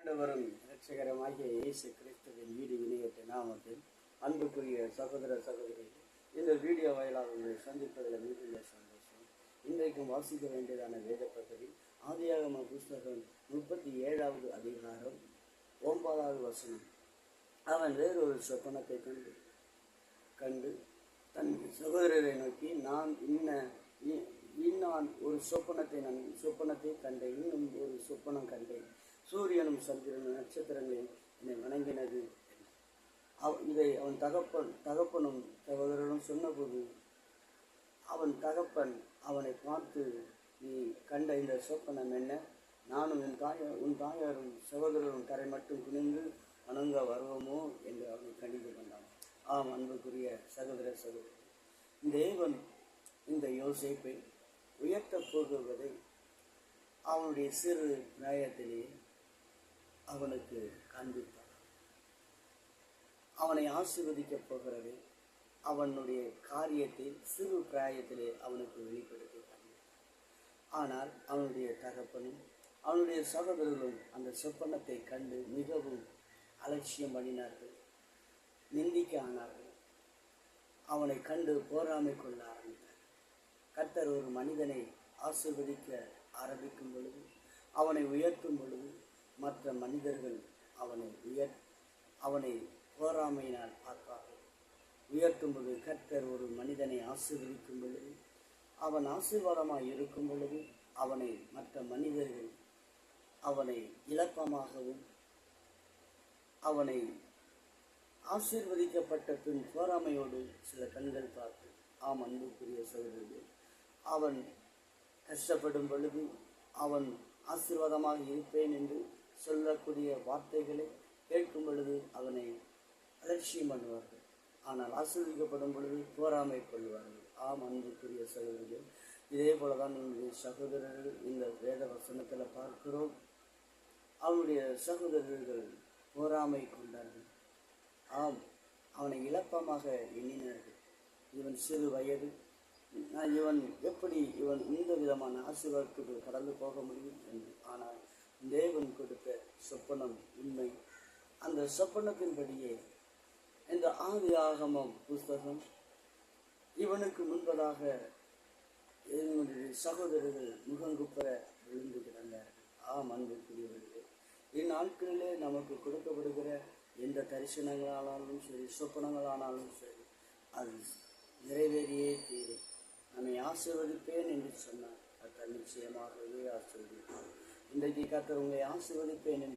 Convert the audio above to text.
ஆண்டவரும் இரட்சகரமாகிய இயேசு கிறிஸ்துவின் வீடு இணையத்தை நாமத்தில் அன்புக்குரிய சகோதர சகோதரி இந்த வீடியோ வாயிலாக உங்களை சந்திப்பதில் மிகுந்த சந்தோஷம். இன்றைக்கும் வாசிக்க வேண்டியதான வேத பகுதி ஆதியாகம புஸ்தகம் 37வது அதிகாரம் 9வது வசனம். அவன் வேறொரு சொப்பனத்தை கண்டு தன் சகோதரரை நோக்கி, நான் ஒரு சொப்பனத்தை கண்டேன், இன்னும் ஒரு சொப்பனம் கண்டேன். சூரியனும் சந்திரனும் நட்சத்திரங்களையும் என்னை வணங்கினது. இதை அவன் தகப்பனும் சகோதரனும் சொன்னபோது அவன் தகப்பன் அவனை பார்த்து, நீ கண்ட இந்த சொப்பனம் என்ன? நானும் உன் தாயாரும் சகோதரரும் கரை மட்டும் குனிந்து வணங்க வருவோமோ என்று அவனை கண்டித்து கொண்டான். ஆம், அன்புக்குரிய சகோதர சகோதரி, தேவன் இந்த யோசேப்பை உயர்த்தப் போகுவதை அவனுடைய சிறு பிராயத்திலேயே அவனுக்கு காண்பித்தார். அவனை ஆசீர்வதிக்கப் போகிறதை அவனுடைய காரியத்தை சிறு பிராயத்திலே அவனுக்கு வெளிப்படுத்தி காண்பித்தார். ஆனால் அவனுடைய தகப்பனும் அவனுடைய சகோதரர்களும் அந்த சொப்பனத்தை கண்டு மிகவும் அலட்சியம் பண்ணினார்கள், நிந்திக்க ஆனார்கள். அவனை கண்டு போராமை கொள்ள ஆரம்பித்தார். கர்த்தர் ஒரு மனிதனை ஆசீர்வதிக்க ஆரம்பிக்கும் பொழுது, அவனை உயர்த்தும் பொழுது, மற்ற மனிதர்கள் அவனை போராமையினால் பார்ப்பார்கள். உயர்த்தும் பொழுது, கர்த்தர் ஒரு மனிதனை ஆசீர்வதிக்கும் பொழுது, அவன் ஆசீர்வாதமாய் இருக்கும் பொழுது, அவனை மற்ற மனிதர்கள் அவனை இலப்பமாகவும், அவனை ஆசீர்வதிக்கப்பட்ட பின் போராமையோடு சில கண்கள் பார்த்து, ஆம் அன்புக்குரிய சகோதரர்கள், அவன் கஷ்டப்படும் பொழுது, அவன் ஆசீர்வாதமாக இருப்பேன் என்று சொல்லக்கூடிய வார்த்தைகளை கேட்கும் பொழுது அவனை அலட்சியம் பண்ணுவார்கள். ஆனால் ஆசீர்வதிக்கப்படும் பொழுது போராமை கொள்வார்கள். ஆம் அன்புக்குரிய சகோதரர்கள், இதே போலதான் நம்முடைய சகோதரர்கள் இந்த வேத வசனத்தில் பார்க்கிறோம். அவனுடைய சகோதரர்கள் போராமை கொண்டார்கள். ஆம், அவனை இலப்பமாக எண்ணினார்கள். இவன் சிறு வயது, இவன் இந்த விதமான ஆசீர்வாதத்துக்கு கடந்து போக முடியும் என்று. ஆனால் தேவன் கொடுத்த சொப்பனம் உண்மை. அந்த சொப்பனத்தின்படியே இந்த ஆதியாகமம் புஸ்தகம் இவனுக்கு முன்பதாக என்னுடைய சகோதரர்கள் முகங்குப்புற விழுந்து கிடந்தார்கள். ஆம் அன்புக்குரியவர்களே, இந்நாட்களிலே நமக்கு கொடுக்கப்படுகிற எந்த தரிசனங்களானாலும் சரி, சொப்பனங்களானாலும் சரி, அது நிறைவேறியே தீரும். நம்மை ஆசீர்வதிப்பேன் என்று சொன்னார். கர்த்தர் நிச்சயமாகவே ஆசீர்வதிப்பார். இன்றைக்கு கர்த்தர் உங்களை ஆசீர்வதிப்பேன் என்று